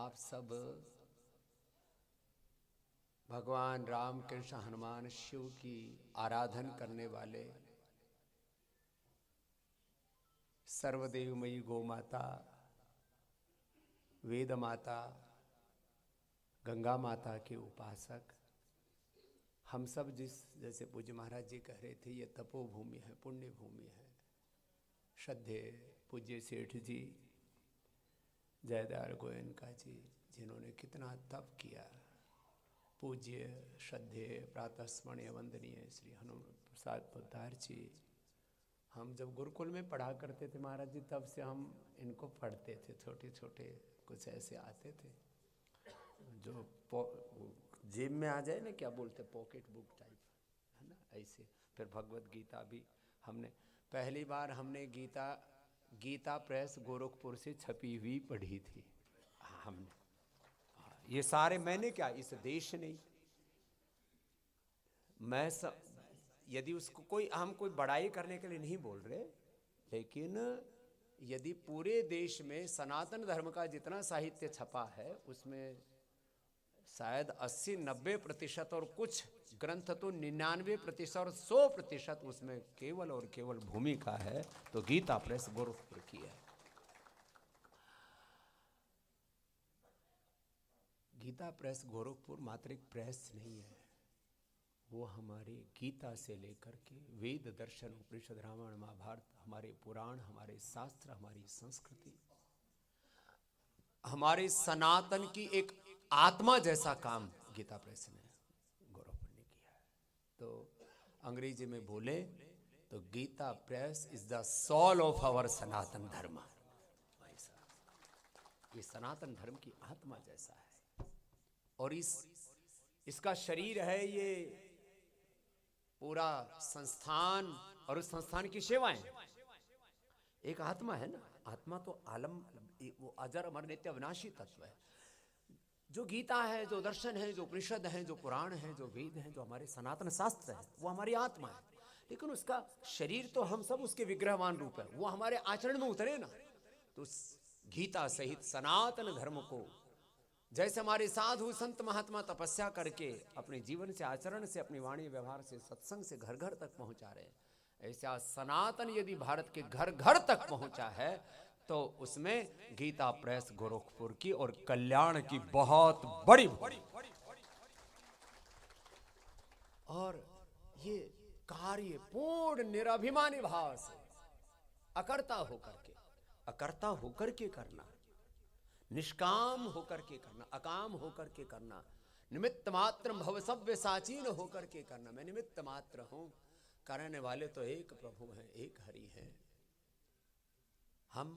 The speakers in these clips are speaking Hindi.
आप सब भगवान राम कृष्ण हनुमान शिव की आराधन करने वाले सर्वदेवमयी गौ माता, वेद माता, गंगा माता के उपासक हम सब जैसे पूज्य महाराज जी कह रहे थे, ये तपोभूमि है, पुण्य भूमि है। श्रद्धेय पूज्य सेठ जी, जयदयाल गोयनका जी, जिन्होंने कितना तप किया। पूज्य श्रद्धेय प्रातः स्मरणीय वंदनीय श्री हनुमान प्रसाद पोद्दार जी, हम जब गुरुकुल में पढ़ा करते थे महाराज जी, तब से हम इनको पढ़ते थे। छोटे छोटे कुछ ऐसे आते थे जो जेब में आ जाए ना, क्या बोलते, पॉकेट बुक टाइप, है ना, ऐसे। फिर भगवत गीता भी हमने पहली बार गीता प्रेस गोरखपुर से छपी हुई पढ़ी थी हमने। ये सारे मैंने क्या, इस देश ने, यदि उसको हम कोई बड़ाई करने के लिए नहीं बोल रहे, लेकिन यदि पूरे देश में सनातन धर्म का जितना साहित्य छपा है उसमें शायद 80-90% और कुछ ग्रंथ तो 99% और 100% उसमें केवल और केवल भूमिका है तो गीता प्रेस गोरखपुर की है। गीता प्रेस गोरखपुर मात्र एक प्रेस नहीं है, वो हमारी गीता से लेकर के वेद, दर्शन, उपनिषद, रामायण, महाभारत, हमारे पुराण, हमारे शास्त्र, हमारी संस्कृति, हमारे सनातन की एक आत्मा जैसा काम गीता प्रेस ने गोरखपुर ने किया है। तो अंग्रेजी में बोले तो Gita Press is the soul of our Sanatan Dharma. ये सनातन धर्म की आत्मा जैसा है और इसका शरीर है ये पूरा संस्थान और उस संस्थान की सेवाएं। एक आत्मा है ना, आत्मा तो आलम, वो अजर अमर नित्य अविनाशी तत्व है। जो गीता है, जो दर्शन है, जो उपनिषद है, जो पुराण है, जो वेद है, जो हमारे सनातन शास्त्र है, वो हमारी आत्मा है। लेकिन उसका शरीर तो हम सब उसके विग्रहवान रूप है, वो हमारे आचरण में उतरे ना। तो गीता सहित सनातन धर्म को जैसे हमारे साधु संत महात्मा तपस्या करके अपने जीवन से, आचरण से, अपनी वाणी व्यवहार से, सत्संग से घर घर तक पहुंचा रहे, ऐसा सनातन यदि भारत के घर घर तक पहुंचा है तो उसमें गीता प्रेस गोरखपुर की और कल्याण की बहुत बड़ी और ये कार्य पूर्ण निराभिमानी भाव से अकर्ता होकर के करना, निष्काम होकर के करना, अकाम होकर के करना, निमित्त मात्र भव सव्य साचीन होकर के करना। मैं निमित्त मात्र हूं, करने वाले तो एक प्रभु हैं, एक हरि हैं। हम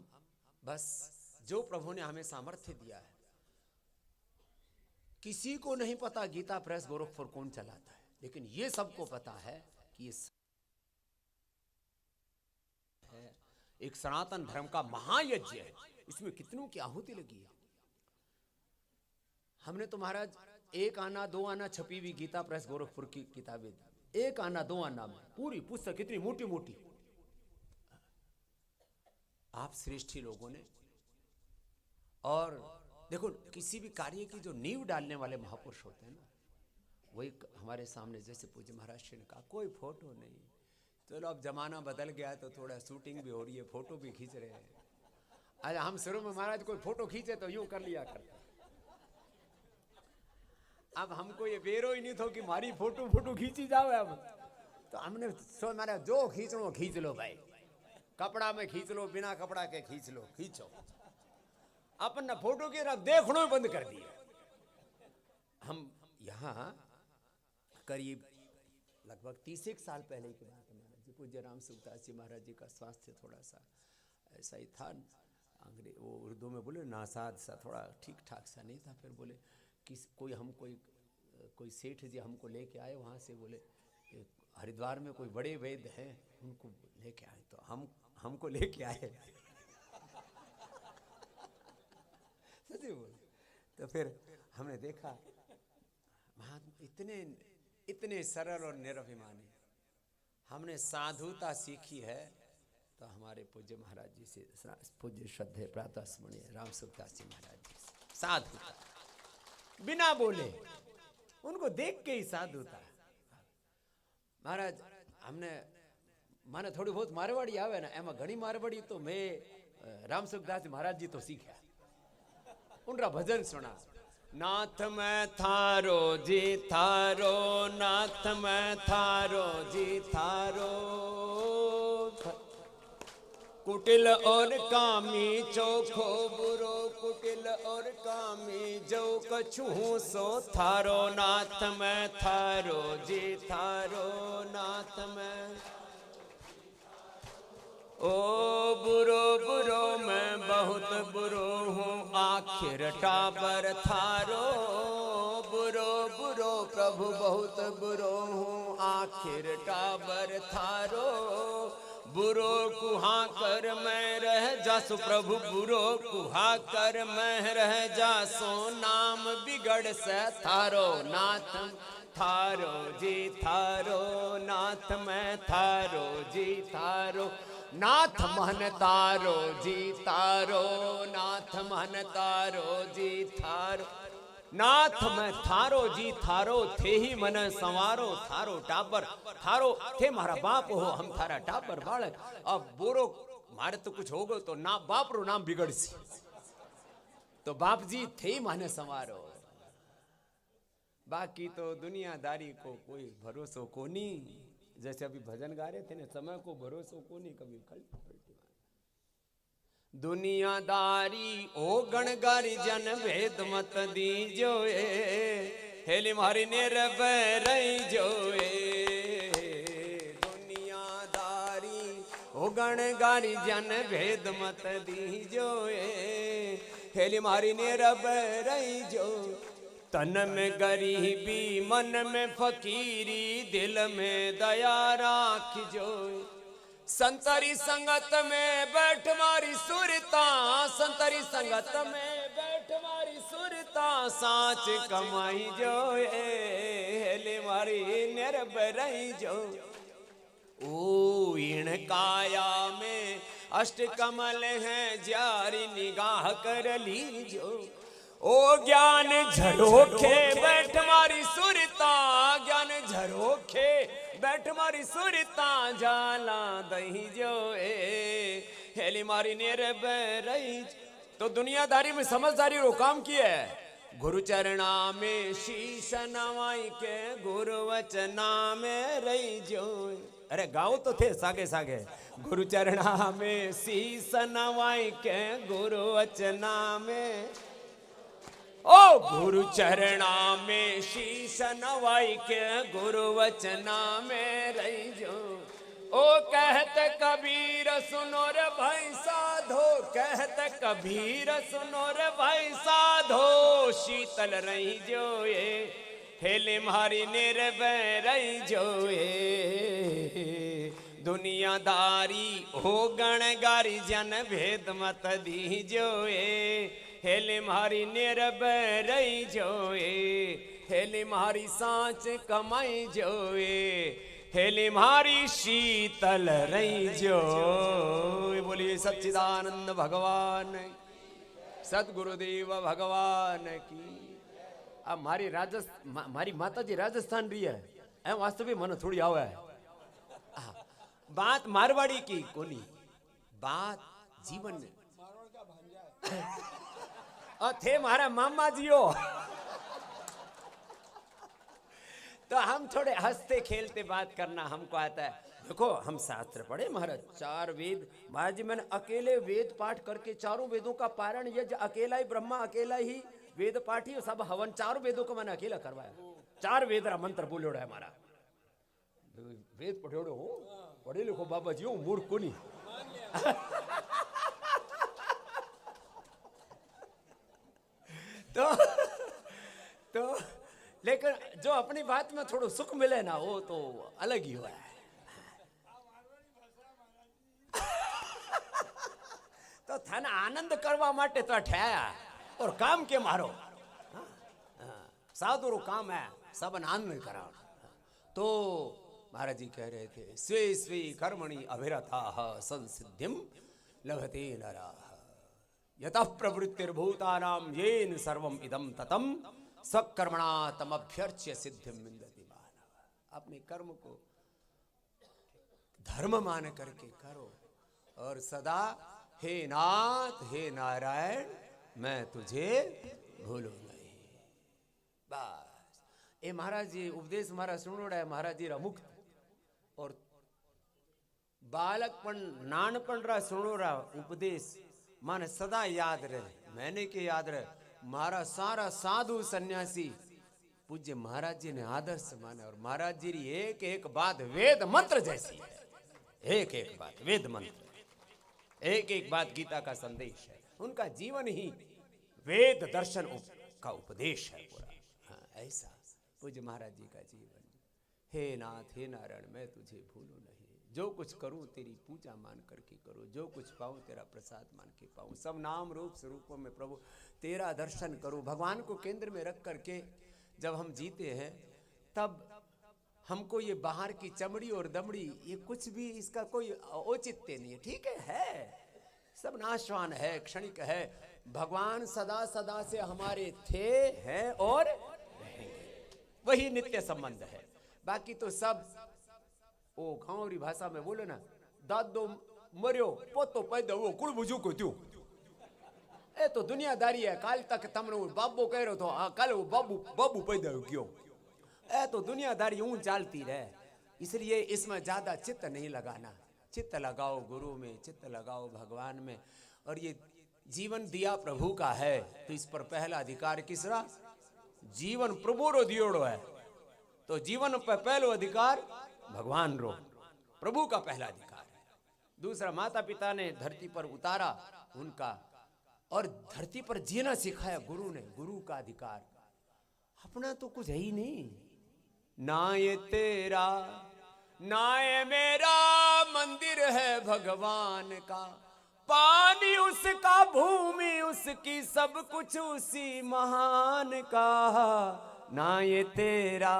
बस जो प्रभु ने हमें सामर्थ्य दिया है, किसी को नहीं पता गीता प्रेस गोरखपुर कौन चलाता है, लेकिन ये सबको पता है कि ये एक सनातन धर्म का महायज्ञ है, इसमें कितनों की आहुति लगी है। हमने तो महाराज 1 आना 2 आना छपी हुई गीता प्रेस गोरखपुर की किताबें, 1 आना 2 आना में पूरी पुस्तक कितनी मोटी मोटी, आप श्रेष्ठी लोगों ने। और देखो, किसी भी कार्य की जो नींव डालने वाले महापुरुष होते हैं ना, वही हमारे सामने, जैसे पूज्य महाराज श्री ने कहा, कोई फोटो नहीं, चलो अब जमाना बदल गया तो थोड़ा शूटिंग भी हो रही है, फोटो भी खींच रहे हैं। आज हम शुरू में महाराज कोई फोटो खींचे तो यूं कर लिया करते, अब हमको ये बेरो ही नहीं था कि हमारी फोटो खींची जाओ। अब तो हमने सो मारा, जो खींचना खींच लो भाई, कपड़ा में खींच लो, बिना कपड़ा के खींच लो, खींचो। अपन फोटो की तरफ देखना बंद कर दिया। हम यहाँ करीब लगभग 30 साल पहले की बात है महाराज जी, पूज्य राम सुखदास जी महाराज जी का स्वास्थ्य थोड़ा सा ऐसा ही था, अंग्रेज वो उर्दू में बोले नासाद सा, थोड़ा ठीक ठाक सा नहीं था। फिर बोले कोई सेठ जी हमको लेके आए वहाँ से, बोले हरिद्वार में कोई बड़े वैद्य हैं, उनको लेके आए। तो हमको लेके आए सच्ची बोले। तो फिर हमने देखा वहाँ इतने सरल और निराभिमानी, हमने साधुता सीखी है तो हमारे पूज्य महाराज जी से, पूज्य श्रद्धेय प्रातः स्मरणीय राम सुखदास जी महाराज जी से साधु बिना बोले, उनको देख के ही साधु था। महाराज हमने माने थोड़ी बहुत मारवाड़ी आवे ना, एम घनी मारवाड़ी तो मैं राम सुखदास महाराज जी तो सीख्या, उनका भजन सुना। नाथ मैं थारो जी थारो, नाथ मैं थारो जी थारो, कुटिल और कामी चोखो बुरो, कुटिल और कामी जो कछु सो थारो, नाथ मैं थारो जी थारो, नाथ मैं। ओ बुरो बुरो मैं बहुत बुरो हूँ, आखिर टाबर थारो, बुरो बुरो प्रभु बहुत बुरो हूँ, आखिर टाबर थारो, बुरो कुहा कर मैं रह जासु प्रभु, बुरो कुहा कर मैं रह जासो, नाम बिगड़ से थारो, नाथ थारो जी थारो, नाथ मैं थारो जी थारो, नाथ मन तारो जी तारो, नाथ मन तारो जी थारो, नाथ मैं थारो जी थारो, थे ही मन संवारो, थारो टाबर थारो, थे मारा बाप हो हम थारा टाबर बालक। अब बोरो मारे तो कुछ होगो तो ना बाप रो नाम बिगड़ सी, तो बाप जी थे माने संवारो। बाकी तो दुनियादारी को कोई भरोसो को नहीं, जैसे अभी भजन गा रहे थे ना, समय को भरोसो को नहीं, कभी पलटी। दुनियादारी ओ गणगारी जन भेद मत दीजो, हेली मारी नेर रही जो, दुनियादारी ओ गणगारी जन भेद मत दीजो, हेली मारी नेर रही जो, तन में गरीबी मन में फकीरी, दिल में दया राख जो, संतरी संगत में बैठ मारी सुरता, संतरी संगत में बैठ मारी सुरता, साच कमाई जो हेले मारी निर्भरई जो, ओ इन काया में अष्ट कमल हैं जारी निगाह कर लीजो, ओ ज्ञान झरोखे बैठ मारी सुरता, ज्ञान झरोखे बैठ मारी सुरता, जाला दही जो हेली मारी नेर रही। तो दुनियादारी में समझदारी रो काम किया है, गुरु चरणा में शीश नवाई के, गुरु वचना में रही जो, अरे गाँव तो थे सागे सागे, गुरु चरणा में शीश नवाई के, गुरु वचना में, ओ गुरु चरणा में शीश नवाई के, गुरु वचना में रही जो, ओ कहत कबीर सुनो रे भाई साधो, कहत कबीर सुनो रे भाई साधो, शीतल रही जो हेले मारी निर्भय रही जो, दुनियादारी हो गणगारी जन भेद मत दीजो, हेले मारी निर्भय रही जोए, हेले मारी सांच कमाई जोए, हेले मारी शीतल रही जो। बोलिए सच्चिदानंद भगवान, सदगुरुदेव भगवान की। अब मारी माता जी राजस्थान रही है, एम वास्तविक मन थोड़ी आवे है। बात मारवाड़ी की कोनी, बात जीवन में थे मारा मामा जियो। तो हम थोड़े हंसते खेलते बात करना हमको आता है। देखो हम शास्त्र पढ़े महाराज, 4 वेद महाराज जी, मैंने अकेले वेद पाठ करके 4 वेदों का पारण, यज्ञ अकेला ही, ब्रह्मा अकेला ही वेद पाठी, सब हवन 4 वेदों को मैंने अकेला करवाया। 4 वेद रा मंत्र बोलोड़ा है हमारा। वेद पढ़ोड़ो हो, पढ़े लिखो बाबा जी हो, मूर्ख को नहीं। तो लेकिन जो अपनी बात में थोड़ा सुख मिले ना, वो तो अलग ही हुआ है। तो थाने आनंद करवा माटे तो ठहया और काम के मारो, साधु काम है सब आनंद करा। तो महाराज जी कह रहे थे, स्वे स्वे कर्मणि अभिरता संसिद्धिम लभते नराः। यतः प्रवृत्तिर्भूतानां येन सर्वम इदम ततम स्वकर्मणा तमभ्यर्च्य सिद्धिं विन्दति मानव। अपने कर्म को धर्म मान करके करो और सदा हे नाथ हे नारायण मैं तुझे भूलू नहीं। बस ये महाराज जी उपदेश मारा सुनोड़ा है। महाराज जी मुक्त और बालकपण नानपण रा सुनोड़ा उपदेश माने सदा याद रहे। मैंने के याद रहे मारा सारा साधु सन्यासी पूज्य महाराज जी ने आदर्श माना और महाराज जी की एक एक बात वेद मंत्र जैसी है। एक एक बात वेद मंत्र, एक एक बात गीता का संदेश है। उनका जीवन ही वेद दर्शन का उपदेश है पूरा। हाँ, ऐसा पूज्य महाराज जी का जीवन। हे नाथ हे नारायण मैं तुझे भूलू नहीं। जो कुछ करूं तेरी पूजा मान करके करूं, जो कुछ पाऊं तेरा प्रसाद मान के पाऊं। सब नाम रूप स्वरूपों में प्रभु तेरा दर्शन करूं। भगवान को केंद्र में रख करके जब हम जीते हैं तब हमको ये बाहर की चमड़ी और दमड़ी ये कुछ भी इसका कोई औचित्य नहीं है। ठीक है सब नाशवान है, क्षणिक है। भगवान सदा सदा से हमारे थे हैं और रहेंगे, वही नित्य संबंध है। बाकी तो सब ओ गांवरी भाषा में बोले ना दादो मरियो पोतो पैदा वो कुल बुझू को त्यू। ए तो दुनियादारी है। काल तक तमने बाबू कह रहे हो कल वो बाबू पैदा क्यों। ए तो दुनियादारी यूं चलती रहे। इसलिए इसमें ज्यादा चित्त नहीं लगाना। चित्त लगाओ गुरु में, चित्त लगाओ भगवान में। और ये जीवन दिया प्रभु का है तो इस पर पहला अधिकार किसरा? जीवन प्रभु रो दियोड़ो है तो जीवन पर पहलो अधिकार भगवान रो, प्रभु का पहला अधिकार है। दूसरा माता पिता ने धरती पर उतारा उनका और धरती पर जीना सिखाया गुरु ने, गुरु का अधिकार। अपना तो कुछ है ही नहीं। ना ये तेरा ना ये मेरा मंदिर है भगवान का, पानी उसका भूमि उसकी सब कुछ उसी महान का। ना ये तेरा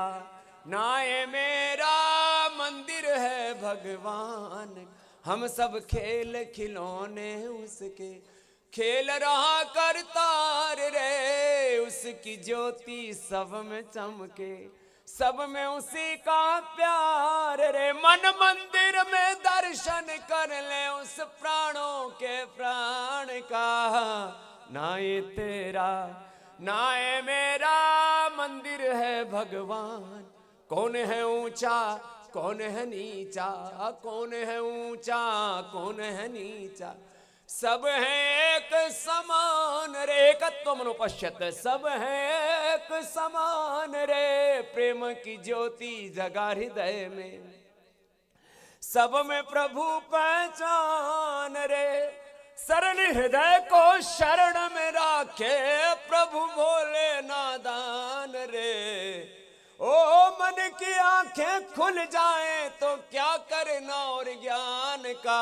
ना ये मेरा मंदिर है भगवान, हम सब खेल खिलौने उसके, खेल रहा करतार रे उसकी ज्योति सब में चमके, सब में उसी का प्यार रे। मन मंदिर में दर्शन कर ले उस प्राणों के प्राण का। ना ये तेरा ना ये मेरा मंदिर है भगवान, कौन है ऊंचा कौन है नीचा, कौन है ऊंचा कौन है नीचा, सब है एक समान रे। एकत्व मनुपश्यत, सब है एक समान रे। प्रेम की ज्योति जगा हृदय में, सब में प्रभु पहचान रे। सरल हृदय को शरण में राखे प्रभु भोले नादान रे। ओ मन की आंखें खुल जाए तो क्या करना और ज्ञान का।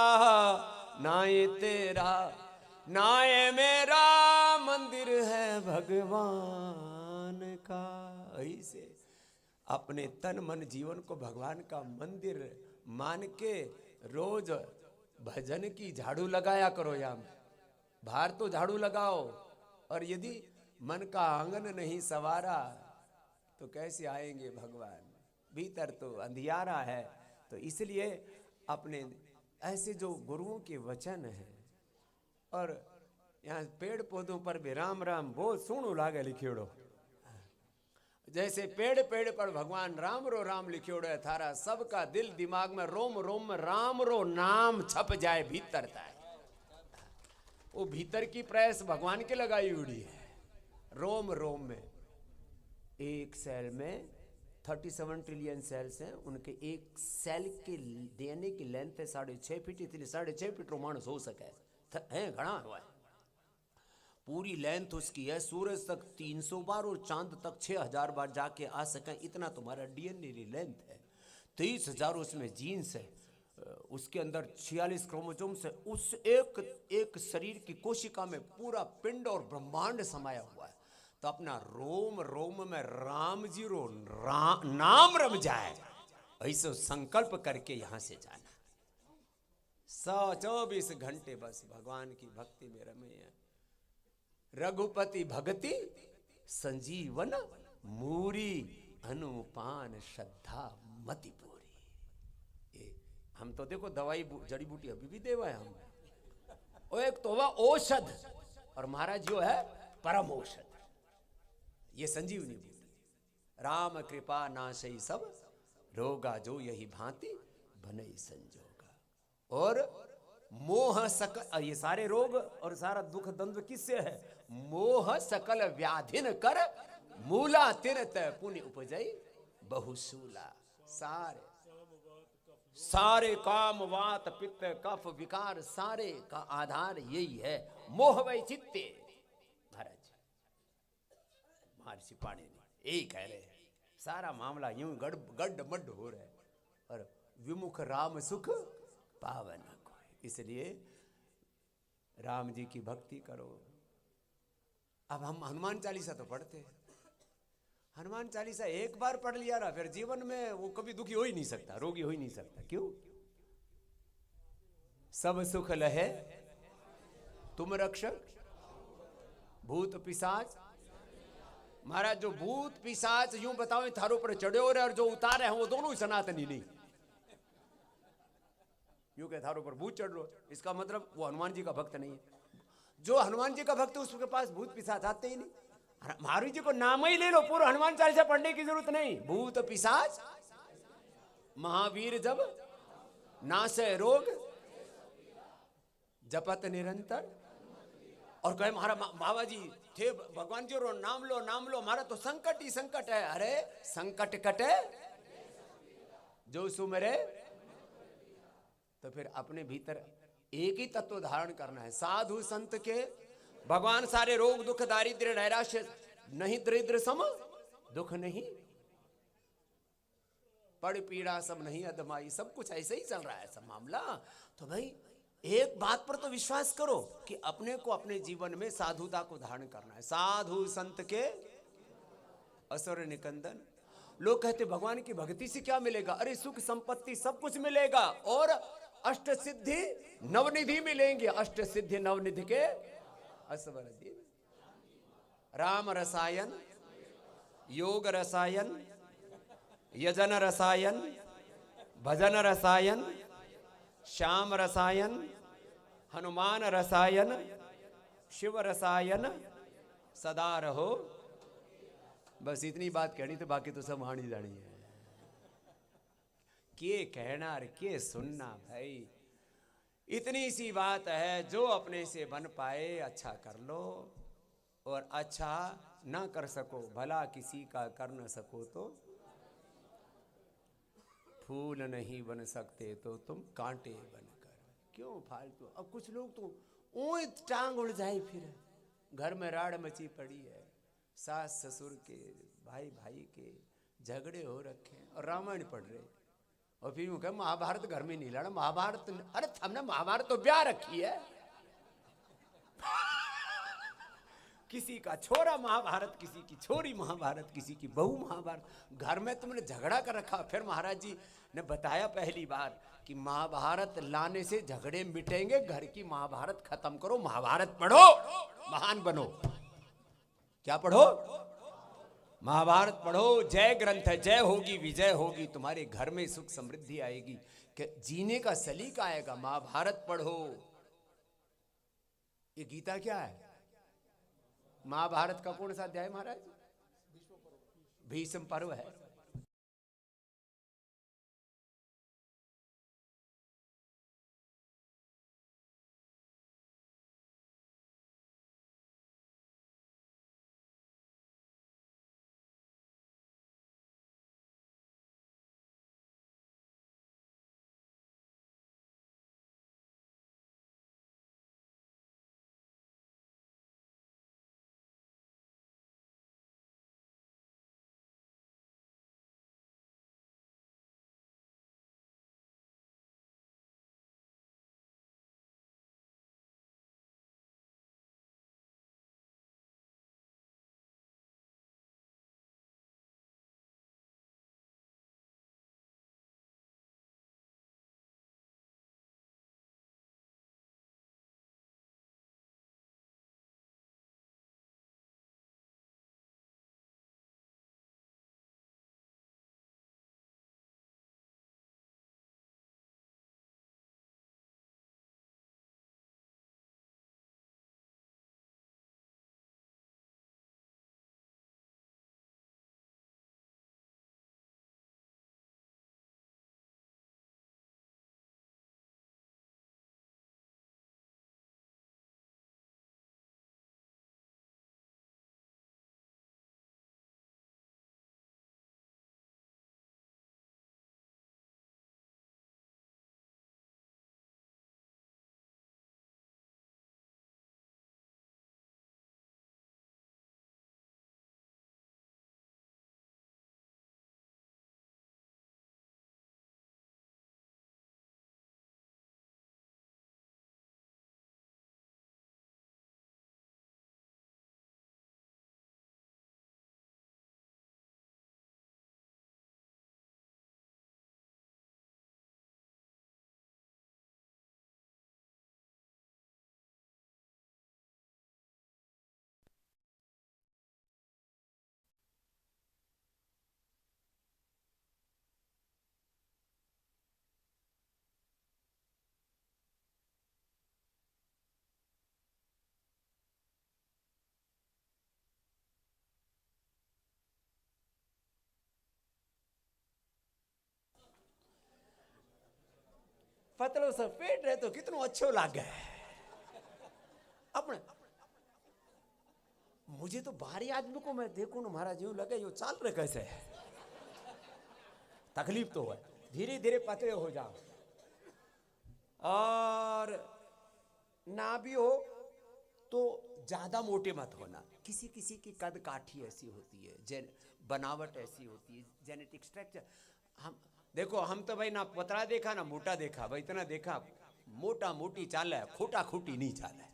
ना ये तेरा ना ये मेरा मंदिर है भगवान का। ऐसे अपने तन मन जीवन को भगवान का मंदिर मान के रोज भजन की झाड़ू लगाया करो। यहाँ बाहर तो झाड़ू लगाओ और यदि मन का आंगन नहीं सवारा तो कैसे आएंगे भगवान। भीतर तो अंधियारा है। तो इसलिए अपने ऐसे जो गुरुओं के वचन हैं और यहाँ पेड़ पौधों पर भी राम राम बहुत सुनो लागे लिखियोड़ो। जैसे पेड़ पेड़ पर भगवान राम रो नाम लिखियोड़ो है थारा सबका दिल दिमाग में रोम रोम में राम रो नाम छप जाए भीतर जाए। वो भीतर की प्रेस भगवान के लगाई हुई है रोम रोम में। एक सेल में 37 ट्रिलियन सेल्स हैं। उनके एक सेल के डीएनए की लेंथ है 6.5 फीट। इसलिए 6.5 फीट रोमांस हो सके है घना हुआ है। पूरी लेंथ उसकी है सूरज तक 300 बार और चांद तक 6000 बार जाके आ सके, इतना तुम्हारा डीएनए की लेंथ है। 23,000 उसमें जीन्स है। उसके अंदर 46 क्रोमोसोम्स है। उस एक शरीर की कोशिका में पूरा पिंड और ब्रह्मांड समाया हुआ है। तो अपना रोम रोम में राम जी रो नाम रम जाए ऐसे संकल्प करके यहां से जाना। 124 घंटे बस भगवान की भक्ति में रमे हैं। रघुपति भगति संजीवन मूरी, अनुपान श्रद्धा मति पूरी। ये हम तो देखो दवाई जड़ी बूटी अभी भी देवा है हम, और एक तो वह औषध, और महाराज जो है परम औषध, ये संजीवनी बूटी। राम कृपा नाशई सब रोगा, जो यही भांति बनई संजोगा। और मोह सकल, ये सारे रोग और सारा दुख द्वंद्व किससे है? मोह सकल व्याधिन कर मूला, तिरत पुण्य उपजई बहुशूला। सारे काम वात पित्त कफ विकार, सारे का आधार यही है, मोह वैचित्य। महाराज महर्षि पाणिनि यही कह रहे हैं, सारा मामला यूं गड्ढ मड्ढ हो रहा है, और विमुख राम सुख पावन कोई। इसलिए राम जी की भक्ति करो। अब हम हनुमान चालीसा तो पढ़ते हैं, हनुमान चालीसा एक बार पढ़ लिया ना, फिर जीवन में वो कभी दुखी हो ही नहीं सकता, रोगी हो ही नहीं सकता। क्यों? सब सुख लहे तुम रक्षक, भूत पिशाच। महाराज जो भूत पिशाच यूं बताओ थारों पर चढ़े हो रहे, और जो उतारे हैं वो दोनों ही सनातनी नहीं। यूं कह थारों पर भूत चढ़ लो, इसका मतलब वो हनुमान जी का भक्त नहीं है। जो हनुमान जी का भक्त है उसके पास भूत पिशाच आते ही नहीं। महावीर जी को नाम ही ले लो, पूरा हनुमान चालीसा पढ़ने की जरूरत नहीं। भूत पिशाच महावीर जब नाशे रोग, जपत निरंतर। और कहे महाराज बाबा जी थे भगवान जी रो नाम लो नाम लो, हमारा तो संकट ही संकट है। अरे संकट कटे जो सुमरे, तो फिर अपने भीतर एक ही तत्व धारण करना है, साधु संत के। भगवान सारे रोग दुख दारिद्र्य नैराश्य नहीं, दरिद्र सम दुख नहीं, पड़ पीड़ा सब नहीं अदमाई। सब कुछ ऐसे ही चल रहा है सब मामला। तो भाई एक बात पर तो विश्वास करो कि अपने को अपने जीवन में साधुता को धारण करना है। साधु संत के असुर निकंदन। लोग कहते भगवान की भक्ति से क्या मिलेगा? अरे सुख संपत्ति सब कुछ मिलेगा, और अष्ट सिद्धि नवनिधि मिलेंगे। अष्ट सिद्धि नवनिधि के असवर दिन, राम रसायन, योग रसायन, यजन रसायन, भजन रसायन, श्याम रसायन, हनुमान रसायन, शिव रसायन, सदा रहो। बस इतनी बात कहनी तो बाकी तो सब हानी जानी है। के कहना और के सुनना भाई, इतनी सी बात है। जो अपने से बन पाए अच्छा कर लो, और अच्छा ना कर सको, भला किसी का कर न सको तो फूल नहीं बन सकते तो तुम कांटे बनकर क्यों फालतू। अब कुछ लोग तो ऊँ टांग उड़ जाए, फिर घर में राड़ मची पड़ी है, सास ससुर के भाई भाई के झगड़े हो रखे हैं, और रामायण पढ़ रहे, और फिर यूं कह महाभारत घर में नहीं लड़ा। महाभारत, अरे हमने महाभारत तो ब्याह रखी है। किसी का छोरा महाभारत, किसी की छोरी महाभारत, किसी की बहू महाभारत, घर में तुमने झगड़ा कर रखा। फिर महाराज जी ने बताया पहली बार कि महाभारत लाने से झगड़े मिटेंगे, घर की महाभारत खत्म करो, महाभारत पढ़ो, महान बनो। क्या पढ़ो? महाभारत पढ़ो। जय ग्रंथ है, जय होगी विजय होगी, तुम्हारे घर में सुख समृद्धि आएगी, कि जीने का सलीका आएगा। महाभारत पढ़ो। ये गीता क्या है? महाभारत का कौन सा अध्याय महाराज? भीष्म पर्व है। पतलो सा पेट रहे तो कितनो अच्छो लागे अपने। मुझे तो बाहरी आदमी को मैं देखूं ना महाराज यूं लगे यो चाल रहे कैसे, तकलीफ तो है। धीरे धीरे पतले हो जाओ, और ना भी हो तो ज्यादा मोटे मत होना। किसी किसी की कद काठी ऐसी होती है, बनावट ऐसी होती है, जेनेटिक स्ट्रक्चर। हम देखो, हम तो भाई ना पतला देखा ना मोटा देखा, भाई इतना देखा मोटा मोटी चाल है, खोटा खोटी नहीं चाल है।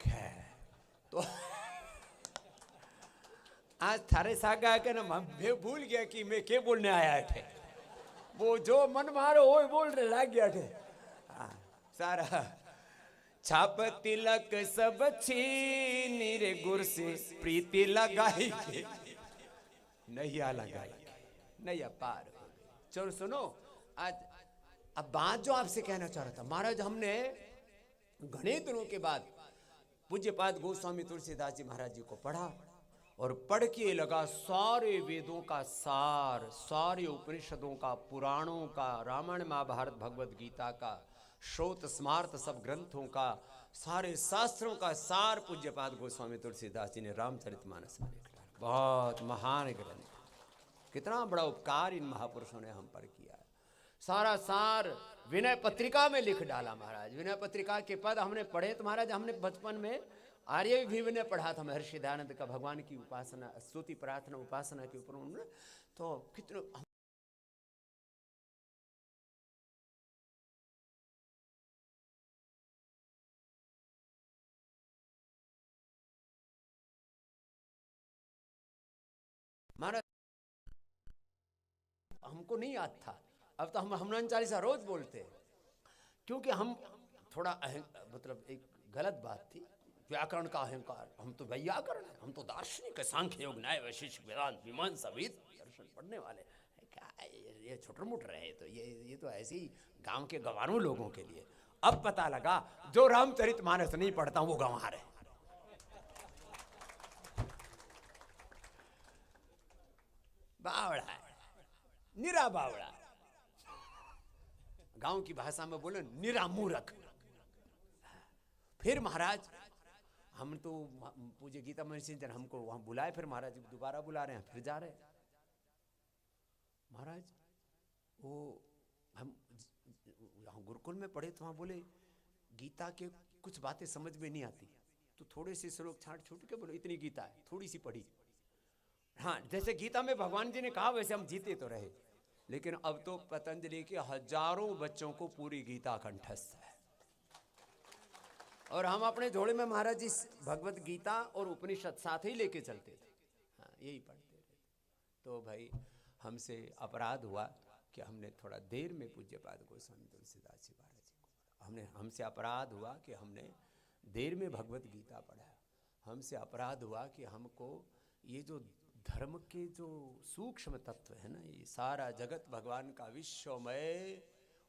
खैर तो आज थारे सागा के ना मैं भूल गया कि मैं क्या बोलने आया थे। वो जो मन मारो वो बोल रहे लाग गया थे। सारा छाप तिलक सब छीनी रे गुर से प्रीति लगाई के नैया लगाई नैया पार हो गई। चलो सुनो, आज अब बात जो आपसे कहना चाह रहा था महाराज, हमने घने दिनों के बाद पूज्यपाद गोस्वामी तुलसीदास जी महाराज जी को पढ़ा, और पढ़ के लगा सारे वेदों का सार, सारे उपनिषदों का, पुराणों का, रामायण महाभारत भगवत गीता का, श्रोत स्मार्त सब ग्रंथों का, सारे शास्त्रों का सार पूज्यपाद गोस्वामी तुलसीदास जी ने रामचरितमानस में लिख डाला। बहुत महान ग्रंथ, कितना बड़ा उपकार इन महापुरुषों ने हम पर किया है। सारा सार विनय पत्रिका में लिख डाला महाराज। विनय पत्रिका के पद हमने पढ़े तो महाराज, हमने बचपन में आर्य भी विनय पढ़ा था महर्षि दयानंद का, भगवान की उपासना, स्तुति प्रार्थना उपासना के ऊपर उन्होंने, तो कितने महाराज हमको नहीं याद था। अब तो हम हनुमान चालीसा रोज बोलते हैं, क्योंकि हम थोड़ा मतलब एक गलत बात थी, व्याकरण का अहंकार। हम तो व्याकरण है, हम तो दार्शनिक है, सांख्य योग न्याय वैशेषिक वेदांत मीमांसा वेद दर्शन पढ़ने वाले क्या ये छोटे मोटे रहे। तो ये तो ऐसे ही गांव के गंवारों लोगों के लिए। अब पता लगा जो रामचरितमानस नहीं पढ़ता वो गंवार है। बावड़ा है, निरा बावड़ा, गांव की भाषा में बोले निरा मूर्ख। फिर महाराज हम तो पूज्य गीता महर्षि जन हमको वहां बुलाए, फिर महाराज जी दोबारा बुला रहे हैं, फिर जा रहे हैं। महाराज वो हम गुरुकुल में पढ़े तो वहां बोले गीता के कुछ बातें समझ में नहीं आती, तो थोड़े से श्लोक छाट छूट के बोले इतनी गीता है, थोड़ी सी पढ़ी। हाँ, जैसे गीता में भगवान जी ने कहा वैसे हम जीते तो रहे, लेकिन अब तो पतंजलि के हजारों बच्चों को पूरी गीता कंठस्थ है, और हम अपने झोले में महाराज जी भगवत गीता और उपनिषद साथ ही लेके चलते थे। हाँ, यही पढ़ते थे। तो भाई हमसे अपराध हुआ कि हमने थोड़ा देर में पूज्यपाद गोस्वामी तुलसीदास जी महाराज जी को, हमसे अपराध हुआ कि हमने देर में भगवत गीता पढ़ा। हमसे अपराध हुआ कि हमको ये जो धर्म के जो सूक्ष्म तत्व है ना, ये सारा जगत भगवान का विश्वमय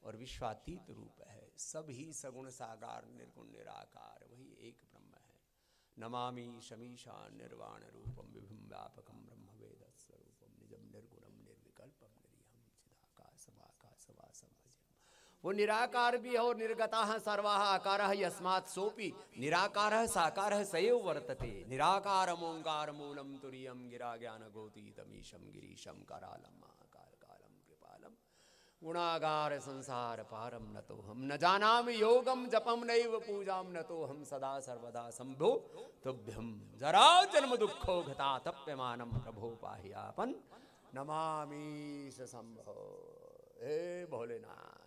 और विश्वातीत रूप है, सब ही सगुण साकार निर्गुण निराकार वही एक ब्रह्म है। नमामि शमीशान निर्वाण रूपम विभुम व्यापकम ब्रह्म वेद स्वरूपम निजम निर्गुणम निर्विकल्पम निरीहम चिदाकाशमाकाशवासम भजम। वो निराकार भी है और निर्गतः सर्वाः आकारः यस्मात् सोपि निराकारः साकारः सएव वर्तते। निराकारम ओंकार मूलम तुरीयम गिरा ज्ञान गोतीतमीशम गिरीशम करालम महाकाल कालम कृपालम गुणागार संसार पारम न तो हम न जानामि योगम जपम नैव पूजाम न तो हम सदा सर्वदा शंभो तुभ्यम जरा जन्म दुखो घता तप्यमानम प्रभो पाह्यापन नमामि शंभो। हे भोलेनाथ।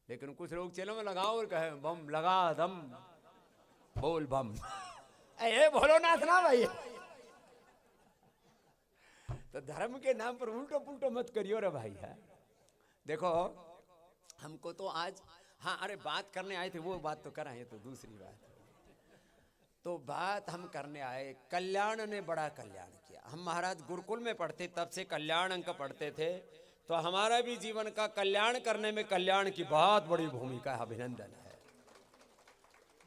लेकिन कुछ लोग चलो में लगाओ और कहे बम लगा दम बोल बम। ए भोलेनाथ ना भाई, तो धर्म के नाम पर उल्टो पुल्टो मत करियो रे भाई। है देखो, हमको तो आज, हाँ अरे बात करने आए थे, वो बात तो कर आए, तो दूसरी बात। तो बात हम करने आए, कल्याण ने बड़ा कल्याण किया। हम महाराज गुरुकुल में पढ़ते तब से कल्याण अंक पढ़ते थे, तो हमारा भी जीवन का कल्याण करने में कल्याण की बहुत बड़ी भूमिका है, अभिनंदन है।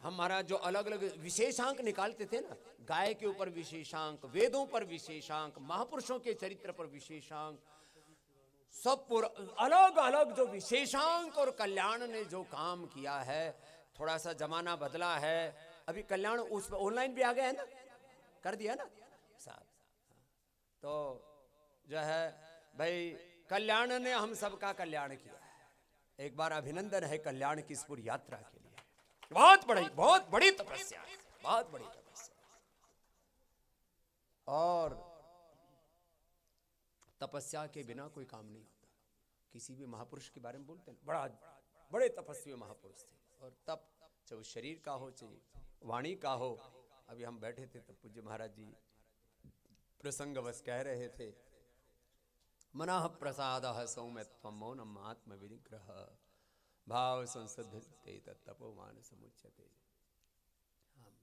हम महाराज जो अलग अलग विशेषांक निकालते थे ना, गाय के ऊपर विशेषांक, वेदों पर विशेषांक, महापुरुषों के चरित्र पर विशेषांक, सब पूरा अलग अलग जो विशेषांक और कल्याण ने जो काम किया है। थोड़ा सा जमाना बदला है, अभी कल्याण उस पर ऑनलाइन भी आ गया है ना, कर दिया ना साहब। तो जो है भाई, कल्याण ने हम सबका कल्याण किया है। एक बार अभिनंदन है कल्याण की इस पूरी यात्रा के लिए। बहुत बड़ी तपस्या है, बहुत बड़ी तपस्या। और तपस्या के बिना कोई काम नहीं होता। किसी भी महापुरुष के बारे में बोलते हैं, बड़े तपस्वी महापुरुष थे। और तप चाहे वो शरीर का हो चाहे वाणी का हो। अभी हम बैठे थे तो पूज्य महाराज जी प्रसंगवश कह रहे थे, मनः प्रसाद सौम्यत्वं मौनम आत्म विनिग्रह भाव संसद्धते तपोमान समुच्यते। हम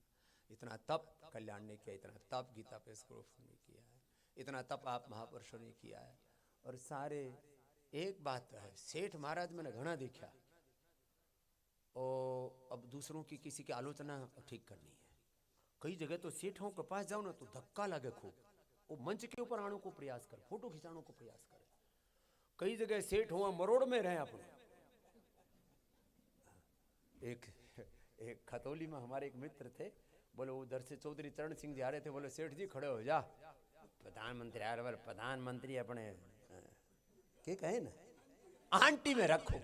इतना तप कल्याण ने किया, इतना तप गीता पे स्क्रोफ ने किया है, इतना तप आप महापुरुषों ने किया है। और सारे एक बात है, सेठ महाराज मैंने घना देखा, और अब दूसरों की किसी की आलोचना ठीक करनी है। कई जगह तो सेठों के पास जाओ ना तो धक्का लगे खूब, वो मंच के ऊपर आने को प्रयास करे, फोटो खिंचाने को प्रयास करे। कई जगह सेठ हुआ मरोड़ में रहे अपने। एक खतौली में हमारे एक मित्र थे, बोले उधर से चौधरी चरण सिंह जी आ रहे थे, बोले सेठ जी खड़े हो जा, प्रधानमंत्री आ रहे, बोले प्रधानमंत्री अपने क्या कहे ना आंटी में रखो।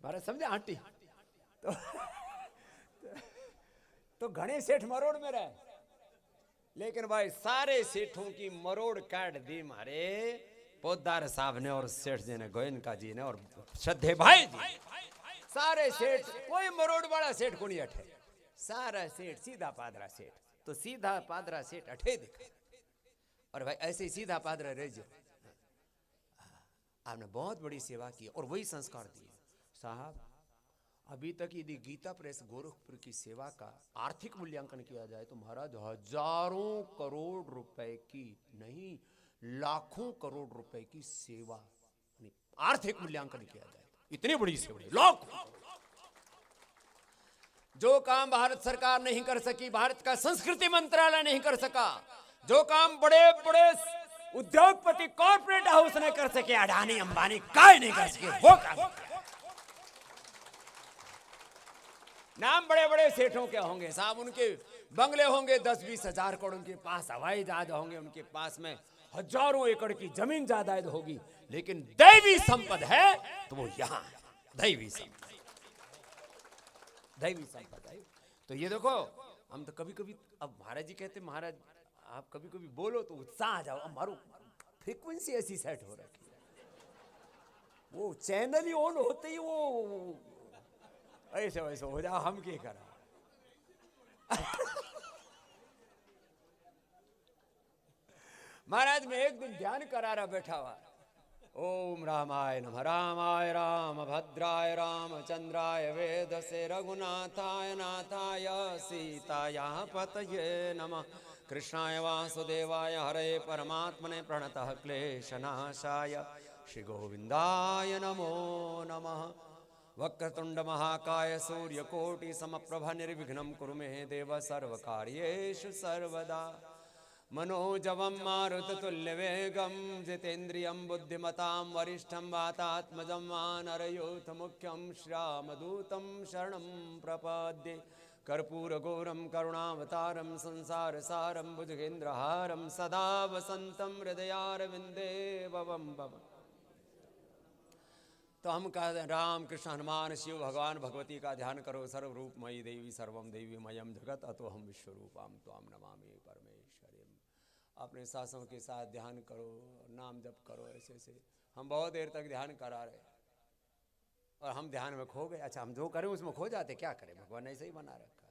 मारा समझे आंटी। तो घने सेठ मरोड़ में रहे, लेकिन भाई सारे सेठों की मरोड़ काट दी मारे पोदार साहब ने और सेठ जी ने, गोयनका जी ने और श्रद्धे भाई जी। सारे सेठ, कोई मरोड़ वाला सेठ को नहीं अठे, सारा सेठ सीधा पादरा सेठ। तो सीधा पादरा सेठ अठे दिखा। और भाई ऐसे ही सीधा पादरा रह जाओ। आपने बहुत बड़ी सेवा की और वही संस्कार दिए साहब। अभी तक यदि गीता प्रेस गोरखपुर की सेवा का आर्थिक मूल्यांकन किया जाए तो महाराज हजारों करोड़ रुपए की नहीं, लाखों करोड़ रुपए की सेवा, आर्थिक मूल्यांकन किया जाए इतनी बड़ी सेवा, लाखों। जो काम भारत सरकार नहीं कर सकी, भारत का संस्कृति मंत्रालय नहीं कर सका, जो काम बड़े बड़े उद्योगपति कॉर्पोरेट हाउस ने कर सके, अडानी अंबानी काय नहीं कर सके, वो काम। नाम बड़े बड़े सेठों के होंगे साहब, उनके बंगले होंगे 10-20 हजार करोड़, उनके पास हवाई जहाज होंगे, उनके पास में हजारों एकड़ की जमीन जायदाद होगी, लेकिन दैवी संपद है तो वो यहाँ है, दैवी संपद, दैवी संपद है। तो ये देखो, हम तो कभी कभी, अब महाराज जी कहते, महाराज आप कभी कभी बोलो तो उत्साह आ जाओ, हमारो फ्रीक्वेंसी ऐसी सेट हो रखी है, वो चैनल ही ऑन होते ही वो ऐसे वैसे हो जाओ, हम क्या करा। महाराज में एक दिन ध्यान करा रहा बैठा हुआ, ओम रामाय नमः, रामाय राम भद्राय रामचंद्राय वेदसे रघुनाथाय नाथाय सीताया पतये नमः, कृष्णाय वासुदेवाय हरे परमात्मने प्रणतः क्लेशनाशाय श्री गोविंदाय नमो नमः। वक्रतुंड महाकाय सूर्यकोटि समप्रभ निर्विघ्नं कुरु मे देव सर्वकार्येषु सर्वदा। मनोजवं मारुततुल्यवेगं जितेन्द्रियं बुद्धिमतां वरिष्ठं वातात्मजं वानरयूथमुख्यं श्यामदूतं शरणं प्रपद्ये। कर्पूरगौरं करुणावतारं संसारसारं भुजगेन्द्रहारं सदा वसन्तं हृदयारविन्दे भवं भव। तो हम कहते हैं राम कृष्ण हनुमान शिव भगवान भगवती का ध्यान करो, सर्वरूपमयी देवी सर्वम देवीमयम जगत अतो हम विश्वरूपाम त्वाम नमामि परमेश्वरीम। अपने सासों के साथ ध्यान करो, नाम जप करो, ऐसे ऐसे। हम बहुत देर तक ध्यान करा रहे और हम ध्यान में खो गए। अच्छा, हम जो करें उसमें खो जाते, क्या करें, भगवान ने ऐसे ही बना रखा।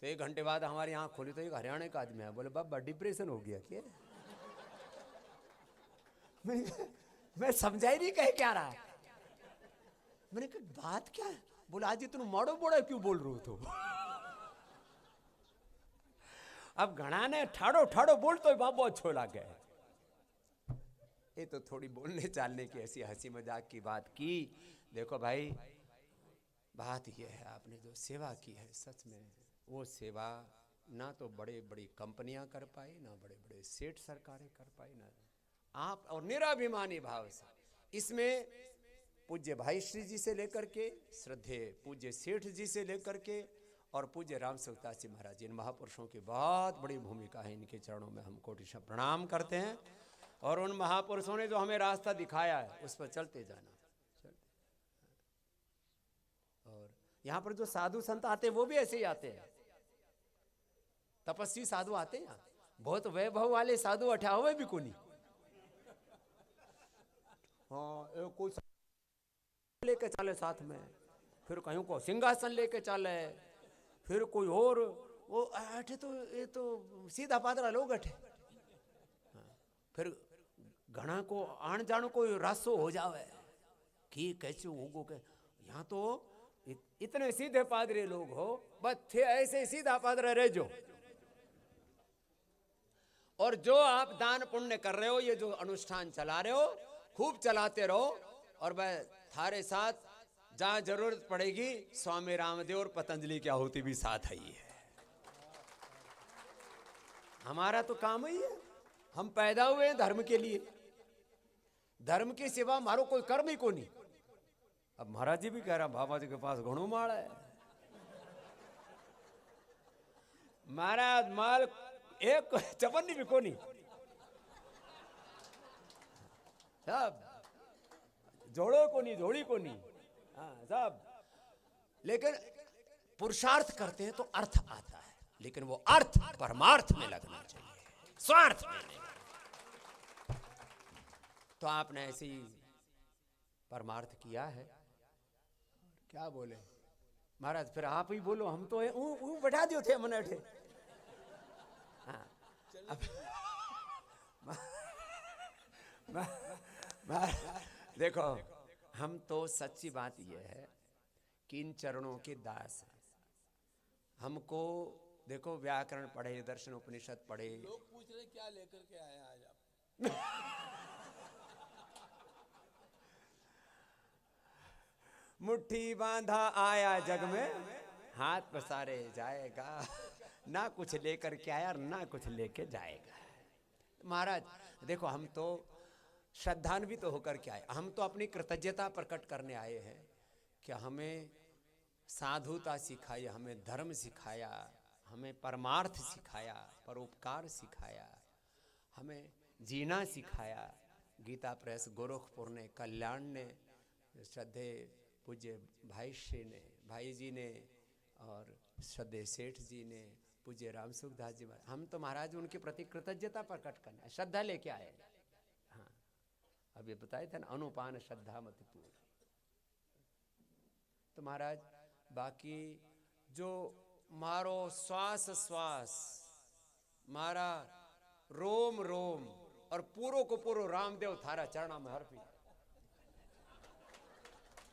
तो 1 घंटे बाद हमारी आँख खोली तो एक हरियाणा का आदमी है, बोले बाबा डिप्रेशन हो गया क्या? मैं समझा ही नहीं कहे क्या रहा। मैंने कहा बात क्या है? बोला आज इतना माड़ो बोड़ा क्यों बोल रहे हो तो? अब घना ने ठाड़ो ठाड़ो बोल तो बाबू अच्छो लगे। ये तो थोड़ी बोलने चालने की ऐसी हंसी मजाक की बात की। देखो भाई, बात ये है, आपने जो सेवा की है सच में वो सेवा ना तो बड़े बड़ी कंपनियां कर पाई, ना बड़े बड़े सेठ सरकारें कर पाई, ना आप, और निराभिमानी भाव से इसमें पूज्य भाई श्री जी से लेकर के, श्रद्धेय पूज्य सेठ जी से लेकर के, और पूज्य राम सुखदास जी महाराज जी, इन महापुरुषों की बहुत बड़ी भूमिका है। इनके चरणों में हम कोटिशः प्रणाम करते हैं, और उन महापुरुषों ने जो हमें रास्ता दिखाया है उस पर चलते जाना। और यहाँ पर जो साधु संत आते हैं वो भी ऐसे ही आते हैं, तपस्वी साधु आते हैं, बहुत वैभव वाले साधु अठा हुए भी कोनी। हाँ, कोई लेके चले साथ में, फिर कहीं को सिंहासन लेके चले, फिर कोई और, वो अठे तो ये तो सीधा पादरा लोग अठे। फिर घना को आन जान कोई रासो हो जावे कि कैसे होगो के, यहाँ तो इतने सीधे पादरे लोग हो, बस थे ऐसे सीधा पादरा रह जो। और जो आप दान पुण्य कर रहे हो, ये जो अनुष्ठान चला रहे हो, खूब चलाते रहो, और वह थारे साथ जहां जरूरत पड़ेगी स्वामी रामदेव और पतंजलि की आहुति भी साथ है। ही है हमारा तो काम ही है, हम पैदा हुए हैं धर्म के लिए, धर्म के सिवा हमारो कोई कर्म ही को नहीं। अब महाराज जी भी कह रहा बाबा जी के पास घणो माल है, महाराज माल एक चपन्नी भी को नहीं, सब जोड़ो को नहीं, जोड़ी को नहीं, हाँ सब। लेकिन पुरुषार्थ करते हैं तो अर्थ आता है, लेकिन वो अर्थ परमार्थ में लगना चाहिए, स्वार्थ में नहीं। तो आपने ऐसे ही परमार्थ किया है। क्या बोले महाराज, फिर आप ही बोलो, हम तो बैठा दियो थे मन अठे। हाँ, देखो हम तो सच्ची बात यह है कि इन चरणों के दास हैं। हमको देखो व्याकरण पढ़े, दर्शन उपनिषद पढ़े, लोग पूछ रहे क्या लेकर के आए आज आप। मुट्ठी बांधा आया जग में, हाथ पसारे जाएगा, ना कुछ लेकर के आया और ना कुछ लेके जाएगा। महाराज देखो, हम तो श्रद्धान्वित तो होकर के आए, हम तो अपनी कृतज्ञता प्रकट करने आए हैं कि हमें साधुता सिखाई, हमें धर्म सिखाया, हमें परमार्थ सिखाया, परोपकार सिखाया, हमें जीना सिखाया। गीता प्रेस गोरखपुर ने, कल्याण ने, श्रद्धेय पूज्य भाई श्री ने, भाई जी ने, और श्रद्धेय सेठ जी ने, पूज्य राम सुखदास जी, हम तो महाराज उनके प्रति कृतज्ञता प्रकट करना, श्रद्धा लेके आए। हाँ, अब ये बताए थे ना, अनुपान श्रद्धा मत पूर्ण। तो महाराज बाकी जो मारो श्वास श्वास, मारा रोम रोम, और पूरो को पूरो रामदेव थारा चरणा में हर्पी,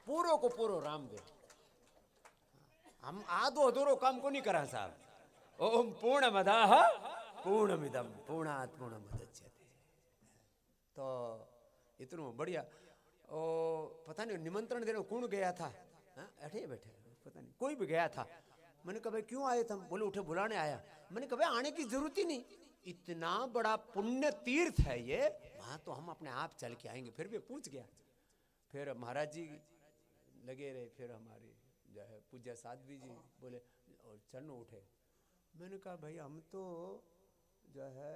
पूरो को पूरो रामदेव। हम आधो अधूरो काम को नहीं करा साहब। ओम पूर्ण मदाह पूर्णमिदम पूर्णात् पूर्णमुदच्यते। तो इतना बढ़िया। ओ पता नहीं निमंत्रण देने कौन गया था, अठे बैठे पता नहीं, कोई भी गया था। मैंने कहा भाई क्यों आए तुम? बोले उठे बुलाने आया। मैंने कहा भाई आने की जरूरत ही नहीं, इतना बड़ा पुण्य तीर्थ है ये, वहां तो हम अपने आप चल के आएंगे। फिर भी पूछ गया। फिर महाराज जी लगे रहे, फिर हमारे जो है पूज्य साध्वी जी बोले और चरण उठे। मैंने कहा भाई हम तो जो है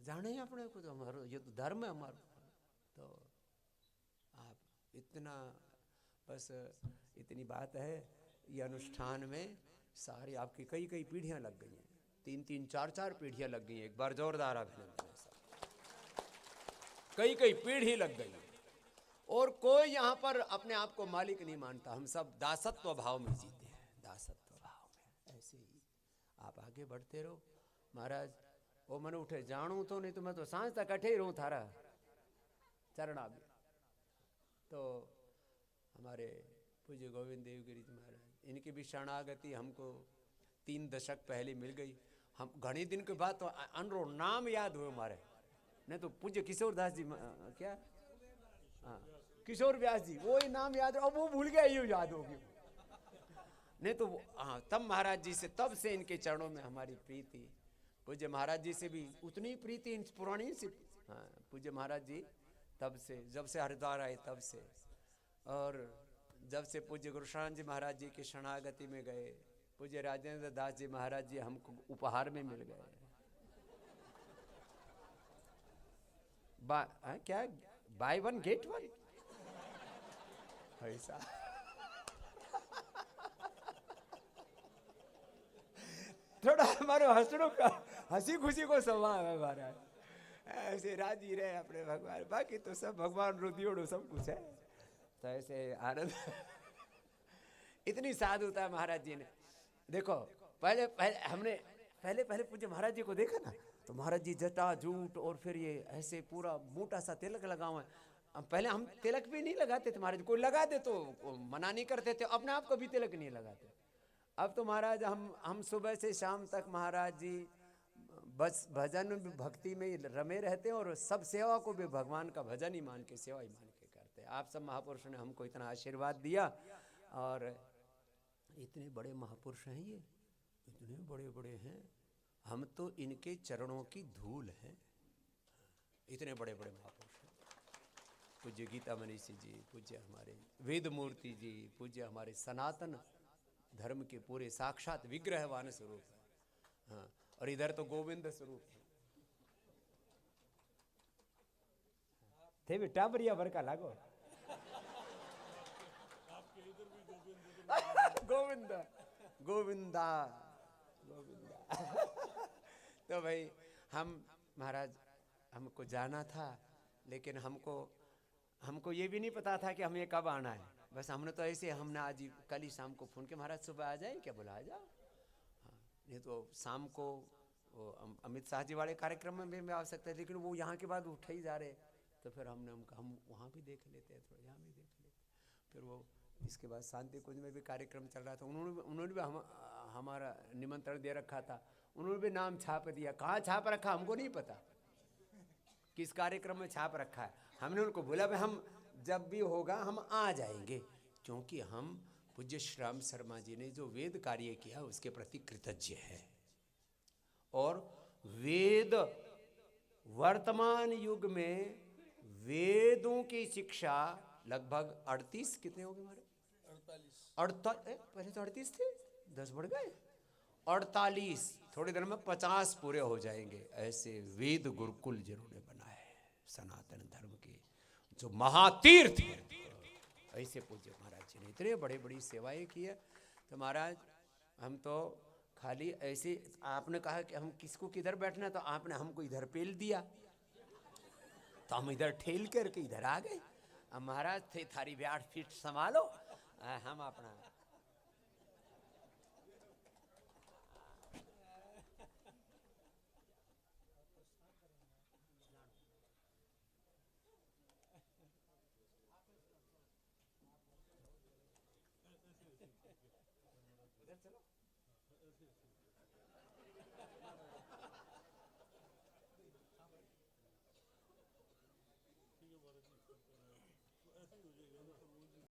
जाने ही अपने को, तो हमारा ये तो धर्म है हमारा। तो आप इतना बस इतनी बात है, ये अनुष्ठान में सारी आपकी कई कई पीढ़ियां लग गई हैं, 3-3 4-4 पीढ़ियां लग गई हैं। एक बार जोरदार अभिनंदन। कई कई पीढ़ी लग गई, और कोई यहाँ पर अपने आप को मालिक नहीं मानता। हम सब दासत्व भाव में जीते हैं, दासत्व भाव में। ऐसे ही आप आगे बढ़ते रहो। महाराज वो मन उठे जानू तो, नहीं तो मैं तो सांझ तक अठे ही रहूं थारा चरणा में। तो हमारे पूज्य गोविंद देवगिरी जी महाराज, इनकी भी शरणागति हमको 3 दशक पहले मिल गई। हम घनी दिन के बाद तो अनरो नाम याद हुए हमारे, नहीं तो पूज्य किशोर दास जी, क्या हाँ किशोर व्यास जी, वो ही नाम याद है, अब वो भूल गया, ये याद हो गया। नहीं तो हाँ, तब महाराज जी से, तब से इनके चरणों में हमारी प्रीति। पूज्य महाराज जी से भी उतनी प्रीति इन पुरानी से। हाँ, पूज्य महाराज जी तब से, जब से हरिद्वार आए तब से, और जब से पूज्य गुरुशान जी महाराज जी की शरणागति में गए, पूज्य राजेंद्र दास जी महाराज जी हमको उपहार में मिल गए। क्या बाय वन गेट वन ऐसा। थोड़ा हमारे हंसनों का, हंसी खुशी को स्वभाव है हमारा, ऐसे राजी रहे अपने भगवान, बाकी तो सब भगवान रुदियोड़ो सब कुछ है, तो ऐसे आनंद। इतनी साधुता महाराज जी ने। देखो पहले पहले पूज्य महाराज जी को देखा ना, तो महाराज जी जटा जूट और फिर ये ऐसे पूरा मोटा सा तिलक लगा हुआ है। पहले हम तिलक भी नहीं लगाते थे महाराज, कोई लगा दे तो मना नहीं करते थे, अपने आप को भी तिलक नहीं लगाते। अब तो महाराज हम सुबह से शाम तक महाराज जी बस भजन भक्ति में रमे रहते हैं, और सब सेवा को भी भगवान का भजन ही मान के, सेवा ही मान के करते हैं। आप सब महापुरुषों ने हमको इतना आशीर्वाद दिया, और इतने बड़े महापुरुष हैं ये, इतने बड़े बड़े हैं, हम तो इनके चरणों की धूल हैं। इतने बड़े बड़े महापुरुष हैं, पूज्य गीता मनीषी जी, पूज्य हमारे वेद मूर्ति जी, पूज्य हमारे सनातन धर्म के पूरे साक्षात विग्रहवान स्वरूप है। हाँ, और इधर तो गोविंद स्वरूप है। थे बेटा बढ़िया बरका लागो। गोविंदा गोविंदा गोविंदा। तो भाई हम महाराज, हमको जाना था, लेकिन हमको ये भी नहीं पता था कि हमें कब आना है। बस हमने तो ऐसे, हमने आज कल ही शाम को फोन किया, महाराज सुबह आ जाए क्या, बोला आ जाओ। हाँ, नहीं तो शाम को वो अमित शाह जी वाले कार्यक्रम में भी आ सकते हैं, लेकिन वो यहाँ के बाद उठे ही जा रहे, तो फिर हम वहाँ भी देख लेते हैं, थोड़ा यहाँ भी देख लेते। फिर वो इसके बाद शांति कुंज में भी कार्यक्रम चल रहा था, उन्होंने भी हमारा निमंत्रण दे रखा था, उन्होंने भी नाम छाप दिया। कहाँ छाप रखा हमको नहीं पता, किस कार्यक्रम में छाप रखा है। हमने उनको बोला भाई हम जब भी होगा हम आ जाएंगे, क्योंकि हम पूज्य श्याम शर्मा जी ने जो वेद कार्य किया उसके प्रति कृतज्ञ है। और वेद वर्तमान युग में वेदों की शिक्षा लगभग 38, कितने हो गए हमारे, 48, पहले तो 38 थे, 10 बढ़ गए, 48, थोड़ी देर में 50 पूरे हो जाएंगे। ऐसे वेद गुरुकुल जिन्होंने बनाए सनातन धर्म के जो महातीर्थ हैं, ऐसे पूज्य महाराज जी ने इतने बड़े बड़ी सेवाएं की है। तो महाराज हम तो खाली ऐसे, आपने कहा कि हम किसको किधर बैठना है, तो आपने हमको इधर पेल दिया, तो हम इधर ठेल करके इधर आ गए। अब महाराज थे थारी 8 फीट संभालो, हम अपना चलो।